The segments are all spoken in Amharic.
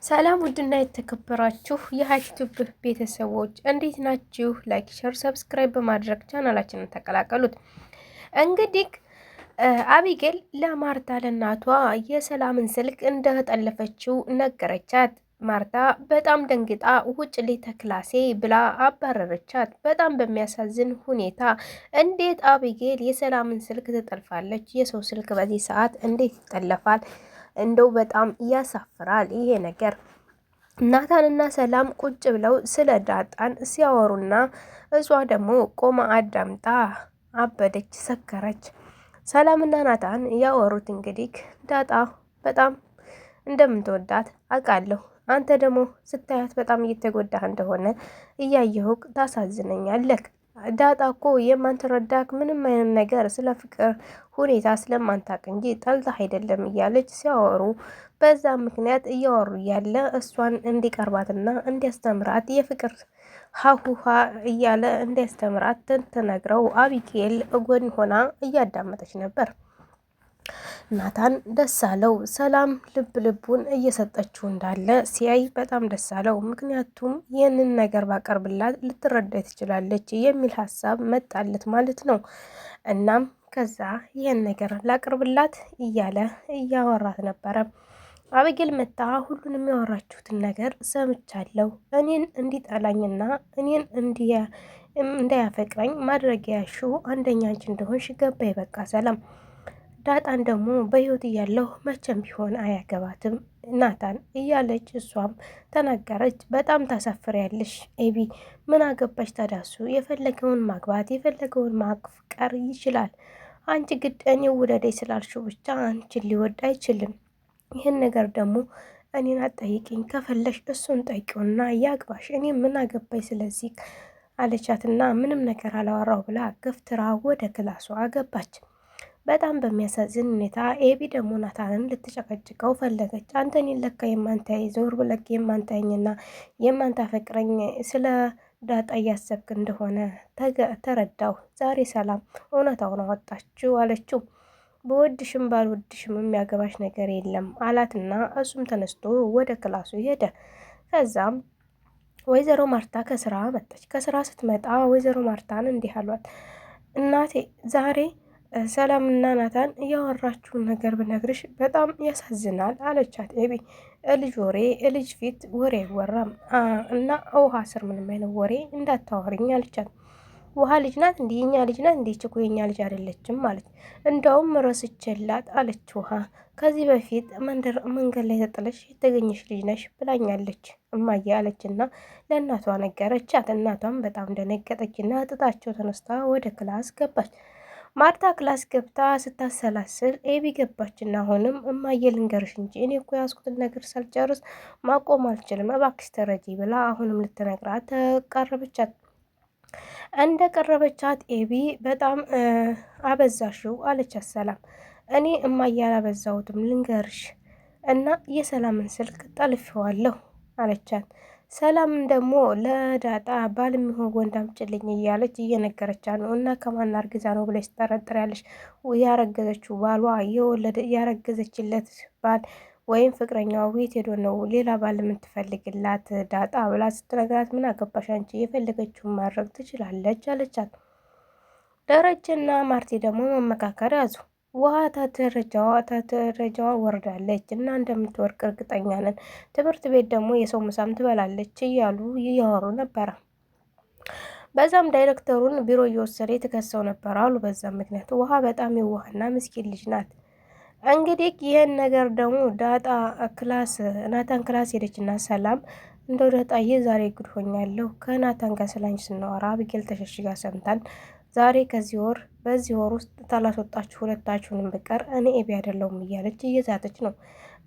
ሰላም ውድና የተከበራችሁ የሀይቲዩብ ቤተሰቦች እንዴት ናችሁ? ላይክ፣ ሸር፣ ሰብስክራይብ በማድረግ ቻናላችንን ተቀላቀሉት። እንግዲህ አቢጌል ለማርታ ለእናቷ የሰላምን ስልክ እንደጠለፈችው ነገረቻት። ማርታ በጣም ደንግጣ ውጭ ላይ ተክላሴ ብላ አባረረቻት። በጣም በሚያሳዝን ሁኔታ እንዴት አቢጌል የሰላምን ስልክ ትጠልፋለች? የሰው ስልክ በዚህ ሰዓት እንዴት ይጠለፋል? እንደው በጣም ያሳፍራል ይሄ ነገር። ናታንና ሰላም ቁጭ ብለው ስለ ዳጣን ሲያወሩና እሷ ደግሞ ቆማ አዳምጣ አበደች፣ ሰከረች። ሰላምና ናታን ያወሩት እንግዲህ ዳጣ በጣም እንደምትወዳት አውቃለሁ። አንተ ደግሞ ስታያት በጣም እየተጎዳህ እንደሆነ እያየሁህ ታሳዝነኛለህ። ዳጣ እኮ የማንትረዳክ ምንም አይነት ነገር ስለ ፍቅር ሁኔታ ስለማንታቅ እንጂ ጠልታህ አይደለም እያለች ሲያወሩ፣ በዛ ምክንያት እያወሩ እያለ እሷን እንዲቀርባትና እንዲያስተምራት የፍቅር ሀሁሃ እያለ እንዲያስተምራት ትነግረው አቢጌል እጎን ሆና እያዳመጠች ነበር። ናታን ደስ አለው። ሰላም ልብ ልቡን እየሰጠችው እንዳለ ሲያይ በጣም ደስ አለው። ምክንያቱም ይህንን ነገር ባቀርብላት ልትረዳ ትችላለች የሚል ሀሳብ መጣለት ማለት ነው። እናም ከዛ ይህን ነገር ላቅርብላት እያለ እያወራት ነበረ። አበጌል መጣ። ሁሉንም ያወራችሁትን ነገር ሰምቻለሁ። እኔን እንዲጠላኝና እኔን እንዳያፈቅረኝ ማድረጊያሹ አንደኛ አንቺ እንደሆንሽ ገባኝ። በቃ ሰላም ዳጣን ደግሞ በህይወት እያለሁ መቼም ቢሆን አያገባትም ናታን እያለች እሷም ተናገረች። በጣም ታሳፍሪያለሽ ኤቢ፣ ምን አገባሽ ታዳሱ? የፈለገውን ማግባት የፈለገውን ማፍቀር ይችላል። አንቺ ግድ እኔ ውደደኝ ስላልሽው ብቻ አንቺን ሊወድ አይችልም። ይህን ነገር ደግሞ እኔን አትጠይቂኝ፣ ከፈለሽ እሱን ጠይቂውና ያግባሽ፣ እኔ ምን አገባኝ ስለዚህ አለቻትና ምንም ነገር አላወራው ብላ ገፍትራ ወደ ክላሷ አገባች። በጣም በሚያሳዝን ሁኔታ ኤቢ ደግሞ ናታንን ልትጨቀጭቀው ፈለገች። አንተ እኔን ለካ የማንታይ ዞር ብለክ የማንታኝና የማንታፈቅረኝ ስለ ዳጣ እያሰብክ እንደሆነ ተረዳው። ዛሬ ሰላም እውነታውን አወጣችው አለችው። በወድሽም ባልወድሽም የሚያገባሽ ነገር የለም አላትና እሱም ተነስቶ ወደ ክላሱ ሄደ። ከዛም ወይዘሮ ማርታ ከስራ መጣች። ከስራ ስትመጣ ወይዘሮ ማርታን እንዲህ አሏት። እናቴ ዛሬ ሰላምና ናታን እያወራችሁን ነገር ብነግርሽ በጣም ያሳዝናል አለቻት። ኤቢ እልጅ ወሬ እልጅ ፊት ወሬ አይወራም እና ውሃ ስር ምንም አይነት ወሬ እንዳታወሪኝ አለቻት። ውሃ ልጅ ናት እንዲህ የኛ ልጅ ናት እንዲህ ችኩ የኛ ልጅ አይደለችም ማለት እንደውም ረስቼላት አለች። ውሃ ከዚህ በፊት መንገድ ላይ ተጥለሽ የተገኘሽ ልጅ ነሽ ብላኛለች እማዬ አለችና ለእናቷ ነገረቻት። እናቷም በጣም ደነገጠችና ጥጣቸው ተነስታ ወደ ክላስ ገባች። ማርታ ክላስ ገብታ ስታሰላስል ኤቢ ገባችና አሁንም እማዬ ልንገርሽ እንጂ እኔ እኮ ያዝኩትን ነገር ሳልጨርስ ማቆም አልችልም፣ እባክሽ ተረጂ ብላ አሁንም ልትነግራት ተቃረበቻት። እንደ ቀረበቻት ኤቢ በጣም አበዛሽው አለቻት። ሰላም እኔ እማዬ አላበዛሁትም ልንገርሽ እና የሰላምን ስልክ ጠልፌዋለሁ አለቻት። ሰላምን ደግሞ ለዳጣ ባል የሚሆን ወንድ አምጪልኝ እያለች እየነገረቻት ነው። እና ከማን አርግዛ ነው ብለሽ ትጠረጥሪያለሽ? ያረገዘችው ባሏ ያረገዘችለት ባል ወይም ፍቅረኛዋ ቤት ሄዶ ነው ሌላ ባል የምትፈልግላት ዳጣ ብላ ስትነግራት፣ ምን አገባሽ አንቺ የፈለገችውን ማድረግ ትችላለች አለቻት። ደረጀና ማርቲ ደግሞ መመካከር ያዙ። ውሃ ተደረጃዋ ወርዳለች እና እንደምትወርቅ እርግጠኛ ነን። ትምህርት ቤት ደግሞ የሰው ምሳም ትበላለች እያሉ እያወሩ ነበረ። በዛም ዳይሬክተሩን ቢሮ እየወሰደ የተከሰው ነበር አሉ። በዛም ምክንያት ውሃ በጣም የዋህና ምስኪን ልጅ ናት። እንግዲህ ይህን ነገር ደግሞ ዳጣ ክላስ ናታን ክላስ ሄደችና ሰላም እንደው ዳጣዬ ዛሬ ጉድ ሆኛለሁ። ከናታን ጋር ስላንቺ ስናወራ አቢጌል ተሸሽጋ ሰምታን ዛሬ በዚህ ወር ውስጥ ታላስወጣችሁ ሁለታችሁንም ብቀር እኔ ኤቢ አይደለሁም እያለች እየዛተች ነው።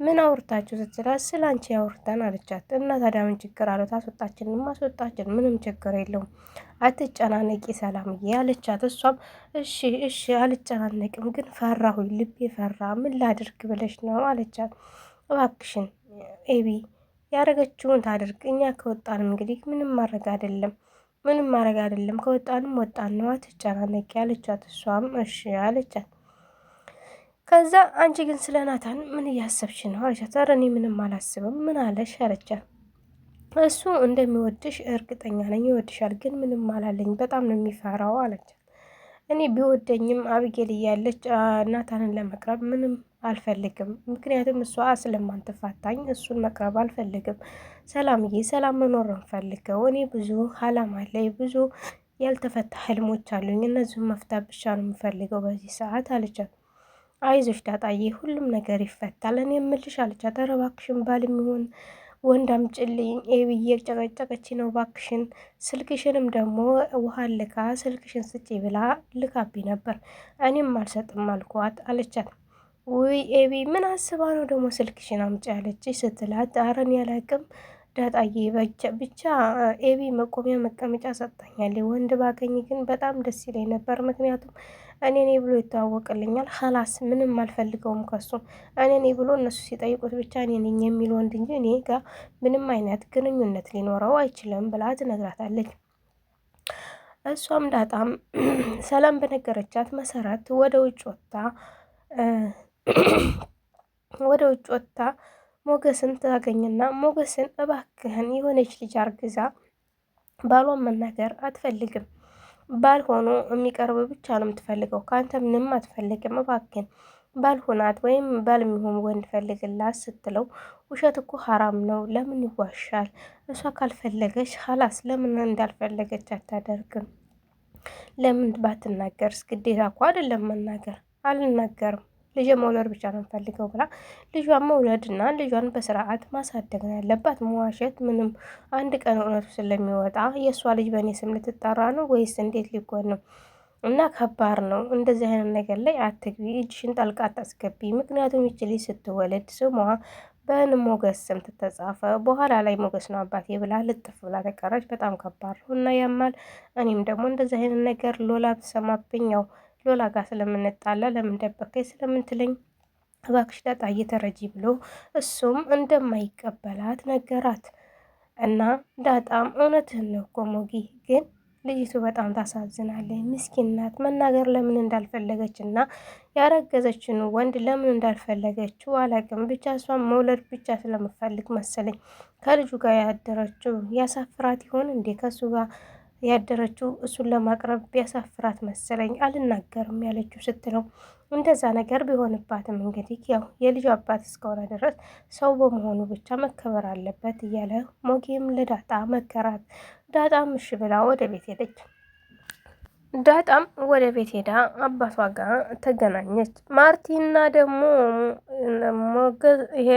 ምን አውርታችሁ ስትላት ስለ አንቺ ያውርተን አለቻት። እና ታዲያ ምን ችግር አለው? ማስወጣችን ምንም ችግር የለውም፣ አትጨናነቂ ሰላምዬ አለቻት። እሷም እሺ አልጨናነቅም፣ ግን ፈራሁኝ፣ ልቤ ፈራ፣ ምን ላድርግ ብለሽ ነው አለቻት። እባክሽን ኤቢ ያደረገችውን ታድርግ፣ እኛ ከወጣንም እንግዲህ ምንም ማድረግ አይደለም፣ ከወጣንም ወጣን ነው፣ አትጨናነቂ አለቻት። እሷም እሺ አለቻት። ከዛ አንቺ ግን ስለ ናታን ምን እያሰብሽ ነው አለቻት። ኧረ እኔ ምንም አላስብም። ምን አለሽ አለቻት። እሱ እንደሚወድሽ እርግጠኛ ነኝ፣ ይወድሻል፣ ግን ምንም አላለኝ፣ በጣም ነው የሚፈራው አለቻት። እኔ ቢወደኝም አብጌል እያለች ናታንን ለመቅረብ ምንም አልፈልግም፣ ምክንያቱም እሷ ስለማትፋታኝ እሱን መቅረብ አልፈልግም። ሰላምዬ ሰላም መኖር እንፈልገው። እኔ ብዙ አላማ አለኝ፣ ብዙ ያልተፈታ ህልሞች አሉኝ፣ እነዚህም መፍታት ብቻ ነው የምፈልገው በዚህ ሰዓት አለቻት። አይዞሽ ዳጣዬ ሁሉም ነገር ይፈታል። እኔ የምልሽ አለቻት። ኧረ እባክሽን ባል የሚሆን ወንድ አምጪልኝ ብዬ ጨቀጨቀች ነው እባክሽን። ስልክሽንም ደግሞ ውሃ ልካ ስልክሽን ስጪ ብላ ልካብኝ ነበር፣ እኔም አልሰጥም አልኳት አለቻት። ውይ ኤቢ ምን አስባ ነው ደግሞ ስልክሽን አምጪ ያለች ስትላት፣ አረን ያላቅም ዳጣዬ ብቻ ኤቢ መቆሚያ መቀመጫ ሰጥታኛል። ወንድ ባገኝ ግን በጣም ደስ ይለኝ ነበር፣ ምክንያቱም እኔ ብሎ ይተዋወቅልኛል። ሀላስ ምንም አልፈልገውም ከሱ እኔ ብሎ እነሱ ሲጠይቁት ብቻ እኔ ነኝ የሚል ወንድ እንጂ እኔ ጋር ምንም አይነት ግንኙነት ሊኖረው አይችልም ብላ ትነግራታለች። እሷም ዳጣም ሰላም በነገረቻት መሰረት ወደ ውጭ ወጥታ ሞገስን ታገኝና ሞገስን እባክህን የሆነች ልጅ አርግዛ ባሏን መናገር አትፈልግም፣ ባል ሆኖ የሚቀርብ ብቻ ነው የምትፈልገው፣ ከአንተ ምንም አትፈልግም፣ እባክህን ባልሆናት ወይም ባል የሚሆን ወንድ ፈልግላት ስትለው፣ ውሸት እኮ ሀራም ነው፣ ለምን ይዋሻል? እሷ ካልፈለገች ሀላስ ለምን እንዳልፈለገች አታደርግም? ለምን ባትናገርስ? ግዴታ እኮ አይደለም መናገር። አልናገርም ልጅ መውለድ ብቻ ነው የምፈልገው ብላ ልጇን መውለድና ልጇን በስርዓት ማሳደግ ነው ያለባት። መዋሸት ምንም አንድ ቀን እውነቱ ስለሚወጣ የእሷ ልጅ በእኔ ስም ልትጠራ ነው ወይስ እንዴት ሊሆን ነው? እና ከባድ ነው። እንደዚህ አይነት ነገር ላይ አትግቢ፣ እጅሽን ጣልቃ አታስገቢ። ምክንያቱም ይች ልጅ ስትወለድ ስሟ በሞገስ ስም ትተጻፈ፣ በኋላ ላይ ሞገስ ነው አባቴ ብላ ልጥፍ ብላ ተቀረች። በጣም ከባድ ነው እና ያማል። እኔም ደግሞ እንደዚህ አይነት ነገር ሎላ ትሰማብኝ ያው ሎላ ጋር ስለምንጣላ ለምን ደበከኝ ስለምንትለኝ እባክሽ ዳጣ እየተረጂ ብሎ እሱም እንደማይቀበላት ነገራት። እና ዳጣም እውነትህን ነው እኮ ሞጊ፣ ግን ልጅቱ በጣም ታሳዝናለች። ምስኪን ናት። መናገር ለምን እንዳልፈለገች እና ያረገዘችን ወንድ ለምን እንዳልፈለገችው አላውቅም። ብቻ እሷን መውለድ ብቻ ስለምፈልግ መሰለኝ ከልጁ ጋር ያደረችው። ያሳፍራት ይሆን እንዴ ከሱ ጋር ያደረችው? እሱን ለማቅረብ ቢያሳፍራት መሰለኝ አልናገርም ያለችው ስትለው፣ እንደዛ ነገር ቢሆንባትም እንግዲህ ያው የልጁ አባት እስከሆነ ድረስ ሰው በመሆኑ ብቻ መከበር አለበት እያለ ሞጌም ለዳጣ መከራት። ዳጣም እሺ ብላ ወደ ቤት ሄደች። ዳጣም ወደ ቤት ሄዳ አባቷ ጋር ተገናኘች። ማርቲና ደግሞ ይሄ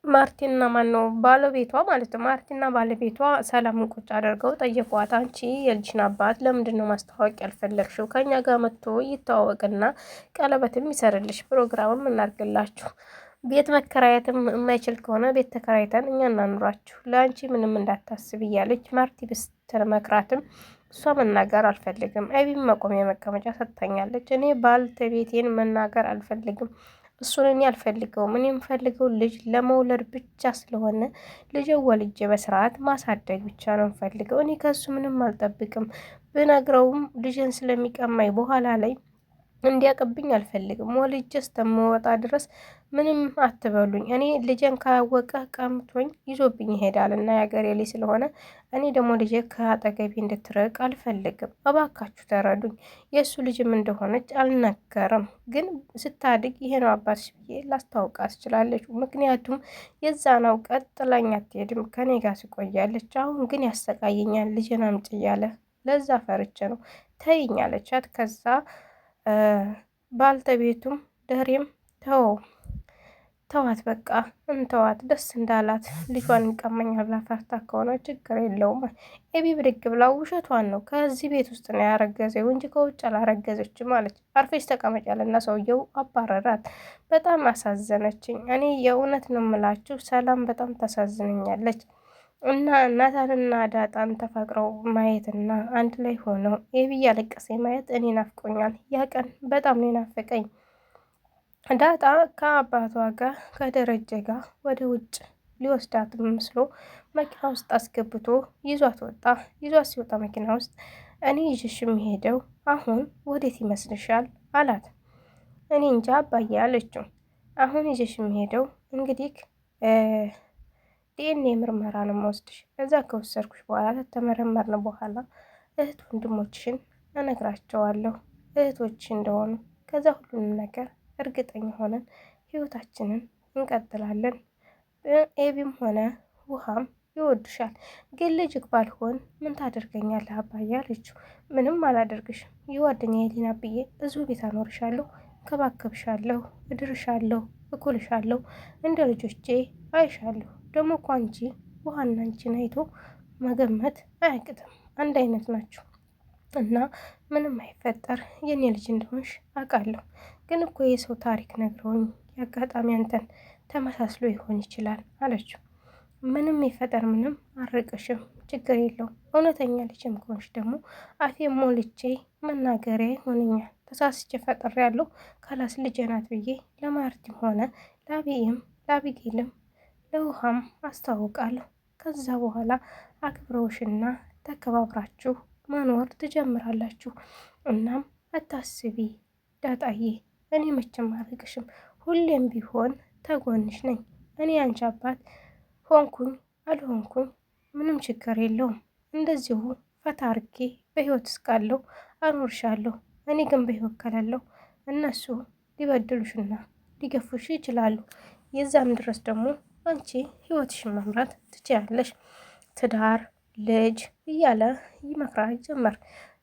ማርቲና ማን ነው ባለቤቷ ማለት ነው። ማርቲና ባለቤቷ ሰላምን ቁጭ አድርገው ጠየቋት። አንቺ የልጅን አባት ለምንድን ነው ማስታወቅ ያልፈለግሽው? ከኛ ጋር መጥቶ ይተዋወቅና ቀለበትም ይሰርልሽ፣ ፕሮግራምም እናርግላችሁ። ቤት መከራየትም የማይችል ከሆነ ቤት ተከራይተን እኛ እናኑራችሁ፣ ለአንቺ ምንም እንዳታስብ እያለች ማርቲ ብስትመክራትም እሷ መናገር አልፈልግም። አይቢም መቆሚያ መቀመጫ ሰጥታኛለች። እኔ ባልተቤቴን መናገር አልፈልግም፣ እሱን እኔ አልፈልገውም። እኔ የምፈልገው ልጅ ለመውለድ ብቻ ስለሆነ ልጅ ወልጄ በስርዓት ማሳደግ ብቻ ነው የምፈልገው። እኔ ከሱ ምንም አልጠብቅም። ብነግረውም ልጅን ስለሚቀማኝ በኋላ ላይ እንዲያቅብኝ አልፈልግም። ወልጄ እስከምወጣ ድረስ ምንም አትበሉኝ። እኔ ልጄን ካወቀ ቀምቶኝ ይዞብኝ ይሄዳል እና የአገሬ ልጅ ስለሆነ እኔ ደግሞ ልጄ ከአጠገቢ እንድትርቅ አልፈልግም። እባካችሁ ተረዱኝ። የእሱ ልጅም እንደሆነች አልነገርም፣ ግን ስታድግ ይሄ ነው አባትሽ ብዬ ላስታውቃት ትችላለች። ምክንያቱም የዛናው ቀጥ ጥላኝ አትሄድም፣ ከኔ ጋር ስቆያለች። አሁን ግን ያሰቃየኛል ልጄን አምጪ እያለ፣ ለዛ ፈርቼ ነው ተይኝ አለቻት። ከዛ ባልተቤቱም ደሬም ተዋት በቃ እንተዋት፣ ደስ እንዳላት ልጇን ይቀመኛል ብላ ፈርታ ከሆነ ችግር የለውም። ኤቢ ብድግ ብላ ውሸቷን ነው ከዚህ ቤት ውስጥ ነው ያረገዘው እንጂ ከውጭ አላረገዘችም አለች። አርፌሽ ተቀመጫለና ሰውየው አባረራት። በጣም አሳዘነችኝ። እኔ የእውነት ነው የምላችሁ ሰላም በጣም ታሳዝነኛለች። እና ናታንና ዳጣን ተፋቅረው ማየትና አንድ ላይ ሆነው ኤቢ እያለቀሰ ማየት እኔ ናፍቆኛል። ያ ቀን በጣም ነው ናፈቀኝ። ዳጣ ከአባቷ ጋር ከደረጀ ጋር ወደ ውጭ ሊወስዳት መስሎ መኪና ውስጥ አስገብቶ ይዟት ወጣ። ይዟት ሲወጣ መኪና ውስጥ እኔ ይዤሽ የምሄደው አሁን ወዴት ይመስልሻል አላት። እኔ እንጃ አባዬ አለችው። አሁን ይዤሽ የሚሄደው እንግዲህ ዲኤንኤ ምርመራ ነው የምወስድሽ። ከዛ ከወሰድኩሽ በኋላ ከተመረመርን በኋላ እህት ወንድሞችሽን እነግራቸዋለሁ እህቶችሽ እንደሆኑ። ከዛ ሁሉንም ነገር እርግጠኛ ሆነን ህይወታችንን እንቀጥላለን። ኤቢም ሆነ ውሃም ይወዱሻል። ግን ልጅክ ባልሆን ምን ታደርገኛለህ አባዬ አለችው። ምንም አላደርግሽም። የጓደኛዬ ሊና ብዬ እዚሁ ቤት አኖርሻለሁ፣ ከባከብሻለሁ፣ እድርሻለሁ፣ እኩልሻለሁ፣ እንደ ልጆቼ አይሻለሁ። ደግሞ እኮ አንቺ ውሃና አንቺን አይቶ መገመት አያቅትም፣ አንድ አይነት ናችሁ እና ምንም አይፈጠር የኔ ልጅ እንደሆንሽ አውቃለሁ። ግን እኮ የሰው ታሪክ ነግረውኝ የአጋጣሚ አንተን ተመሳስሎ ይሆን ይችላል አለችው። ምንም ይፈጠር ምንም አርቅሽም፣ ችግር የለውም። እውነተኛ ልጅም ከሆንሽ ደግሞ አፌ ሞልቼ መናገሪያ ይሆነኛል። ተሳስቼ ፈጥሬያለሁ ካላስ ልጄ ናት ብዬ ለማርቲም ሆነ ለአቢጌልም ለውሃም አስታውቃለሁ። ከዛ በኋላ አክብረውሽና ተከባብራችሁ መኖር ትጀምራላችሁ። እናም አታስቢ ዳጣዬ፣ እኔ መቼም አልርቅሽም፣ ሁሌም ቢሆን ተጎንሽ ነኝ። እኔ አንቺ አባት ሆንኩኝ አልሆንኩኝ ምንም ችግር የለውም። እንደዚሁ ፈታ አርጌ በህይወት እስካለሁ አኖርሻለሁ። እኔ ግን በህይወት ከሌለው እነሱ ሊበድሉሽና ሊገፉሽ ይችላሉ። የዛም ድረስ ደግሞ አንቺ ህይወትሽን መምራት ትችያለሽ። ትዳር፣ ልጅ እያለ ይመክራ ጀመር።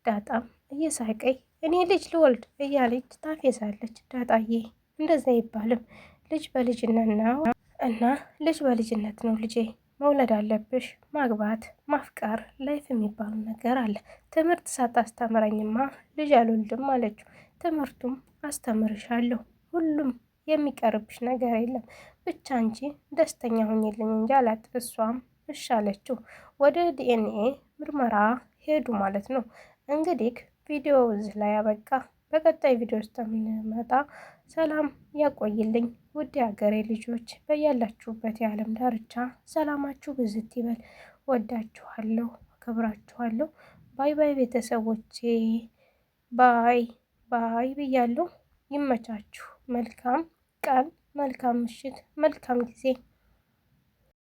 ዳጣም እየሳቀይ እኔ ልጅ ልወልድ እያለች ታፌዛለች። ዳጣዬ እንደዛ አይባልም፣ ልጅ በልጅነት ነው እና ልጅ በልጅነት ነው ልጄ፣ መውለድ አለብሽ። ማግባት፣ ማፍቀር፣ ላይፍ የሚባሉ ነገር አለ። ትምህርት ሳታስተምረኝማ ልጅ አልወልድም አለችው። ትምህርቱም አስተምርሻለሁ፣ ሁሉም የሚቀርብሽ ነገር የለም፣ ብቻ አንቺ ደስተኛ ሁኝልኝ እንጂ አላት። እሷም እሺ አለችው። ወደ ዲኤንኤ ምርመራ ሄዱ ማለት ነው። እንግዲህ ቪዲዮ እዚህ ላይ አበቃ። በቀጣይ ቪዲዮ ውስጥ የምንመጣ ሰላም ያቆይልኝ። ውድ የሀገሬ ልጆች በያላችሁበት የዓለም ዳርቻ ሰላማችሁ ብዝት ይበል። ወዳችኋለሁ፣ አከብራችኋለሁ። ባይ ባይ ቤተሰቦቼ፣ ባይ ባይ ብያለሁ። ይመቻችሁ። መልካም ቀን፣ መልካም ምሽት፣ መልካም ጊዜ